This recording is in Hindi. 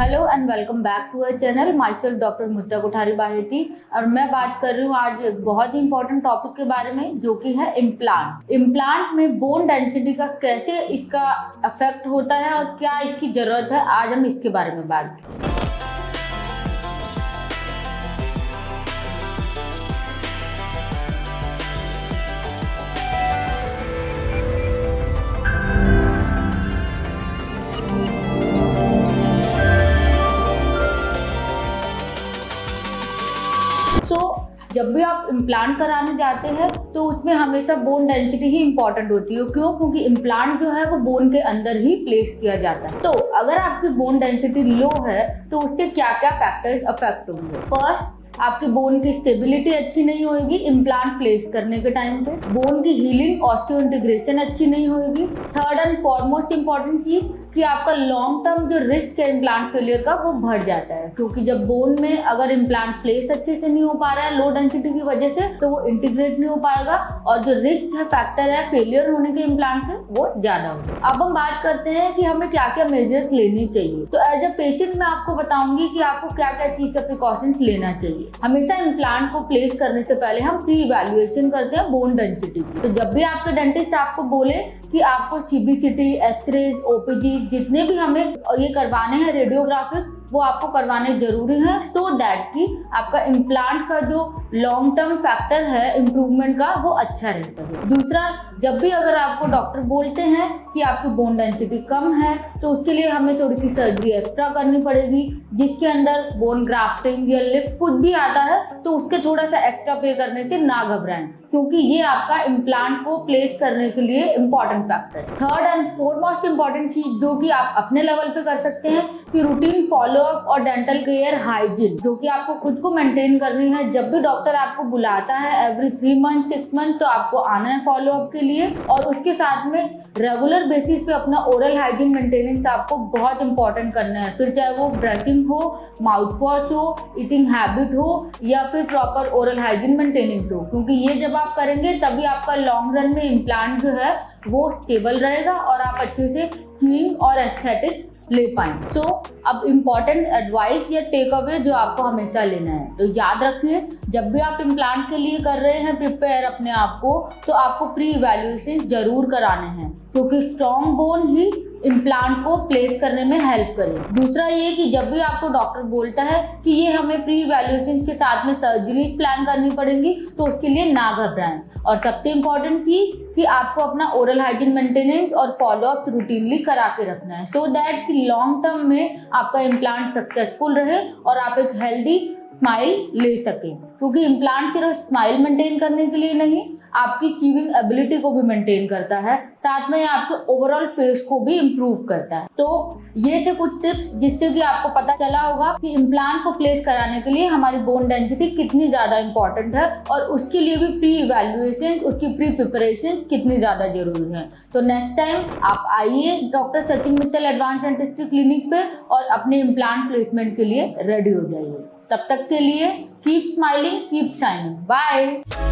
Hello and welcome back to our channel. Myself doctor मुद्दा कोठारी बाहेती और मैं बात कर रही हूँ आज एक बहुत ही इंपॉर्टेंट टॉपिक के बारे में, जो कि है इम्प्लांट। इम्प्लांट में बोन डेंसिटी का कैसे इसका अफेक्ट होता है और क्या इसकी जरूरत है, आज हम इसके बारे में बात करेंगे। जब भी आप इम्प्लांट कराने जाते हैं तो उसमें हमेशा बोन डेंसिटी ही इंपॉर्टेंट होती है। क्यों? क्योंकि इम्प्लांट जो है वो बोन के अंदर ही प्लेस किया जाता है। तो अगर आपकी बोन डेंसिटी लो है तो उससे क्या क्या फैक्टर्स अफेक्ट होंगे। फर्स्ट, आपकी बोन की स्टेबिलिटी अच्छी नहीं होगी इम्प्लांट प्लेस करने के टाइम पे। बोन की हीलिंग ऑस्टियो इंटीग्रेशन अच्छी नहीं होगी। थर्ड एंड फॉरमोस्ट इंपॉर्टेंट चीज कि आपका लॉन्ग टर्म जो रिस्क है इम्प्लांट फेलियर का वो बढ़ जाता है, क्योंकि जब बोन में अगर इम्प्लांट प्लेस अच्छे से नहीं हो पा रहा है लो डेंसिटी की वजह से, तो वो इंटीग्रेट नहीं हो पाएगा और जो रिस्क है फैक्टर है फेलियर होने के इम्प्लांट के वो ज्यादा होगा। अब हम बात करते हैं कि हमें क्या क्या मेजर्स लेनी चाहिए। तो एज अ पेशेंट मैं आपको बताऊंगी कि आपको क्या क्या चीज का प्रिकॉशंस लेना चाहिए। हमेशा इम्प्लांट को प्लेस करने से पहले हम प्री इवैल्यूएशन करते हैं बोन डेंसिटी की। तो जब भी आपके डेंटिस्ट आपको बोले कि आपको सीबीसीटी, एक्सरे, ओपीजी जितने भी हमें ये करवाने हैं रेडियोग्राफिक, वो आपको करवाने जरूरी है, सो दैट कि आपका इम्प्लांट का जो लॉन्ग टर्म फैक्टर है इम्प्रूवमेंट का वो अच्छा रह सके। दूसरा, जब भी अगर आपको डॉक्टर बोलते हैं कि आपकी बोन डेंसिटी कम है तो उसके लिए हमें थोड़ी सी सर्जरी एक्स्ट्रा करनी पड़ेगी, जिसके अंदर बोन ग्राफ्टिंग या लिफ्ट कुछ भी आता है तो उसके थोड़ा सा एक्स्ट्रा पे करने से ना घबराएं, क्योंकि ये आपका इम्प्लांट को प्लेस करने के लिए इम्पॉर्टेंट फैक्टर है। थर्ड एंड फोरमोस्ट इंपॉर्टेंट चीज जो कि आप अपने लेवल पे कर सकते हैं कि रूटीन फॉलोअप और डेंटल केयर हाइजीन, जो कि आपको खुद को मेंटेन करनी है। जब भी डॉक्टर आपको बुलाता है एवरी 3 मंथ 6 मंथ तो आपको आना है फॉलोअप के लिए, और उसके साथ में रेगुलर बेसिस पे अपना ओरल हाइजीन मेंटेनेंस आपको बहुत इंपॉर्टेंट करना है। फिर चाहे वो ब्रशिंग हो, माउथ वॉश हो, ईटिंग हैबिट हो या फिर प्रॉपर ओरल हाइजीन मेंटेनेंस हो, क्योंकि ये जब आप करेंगे तभी आपका लॉन्ग रन में इम्प्लांट जो है वो स्टेबल रहेगा और आप अच्छे से क्लीन और एस्थेटिक ले पाएंगे। सो अब इम्पॉर्टेंट एडवाइस या टेक अवे जो आपको हमेशा लेना है, तो याद रखिए जब भी आप इम्प्लांट के लिए कर रहे हैं प्रिपेयर अपने आप को, तो आपको प्री इवैल्यूएशन जरूर कराने हैं, क्योंकि स्ट्रॉन्ग बोन ही इम्प्लांट को प्लेस करने में हेल्प करे। दूसरा ये कि जब भी आपको डॉक्टर बोलता है कि ये हमें प्री इवैल्यूएशन के साथ में सर्जरी प्लान करनी पड़ेगी, तो उसके लिए ना घबराएं। और सबसे इम्पॉर्टेंट चीज कि आपको अपना ओरल हाइजीन मेंटेनेंस और फॉलोअप रूटीनली करा के रखना है, सो दैट कि लॉन्ग टर्म में आपका इम्प्लांट सक्सेसफुल रहे और आप एक हेल्दी स्माइल ले सकें। क्योंकि इम्प्लांट सिर्फ स्माइल मेंटेन करने के लिए नहीं, आपकी चीविंग एबिलिटी को भी मेंटेन करता है, साथ में आपके ओवरऑल फेस को भी इम्प्रूव करता है। तो ये थे कुछ टिप्स जिससे कि आपको पता चला होगा कि इम्प्लांट को प्लेस कराने के लिए हमारी बोन डेंसिटी कितनी ज्यादा इंपॉर्टेंट है और उसके लिए भी प्री इवैल्यूएशन, उसकी प्री प्रिपरेशन कितनी ज्यादा जरूरी है। तो नेक्स्ट टाइम आप आइए doctor Sachin Mittal advance dentistry clinic पे और अपने इम्प्लांट प्लेसमेंट के लिए रेडी हो जाइए। तब तक के लिए keep smiling, keep shining, bye.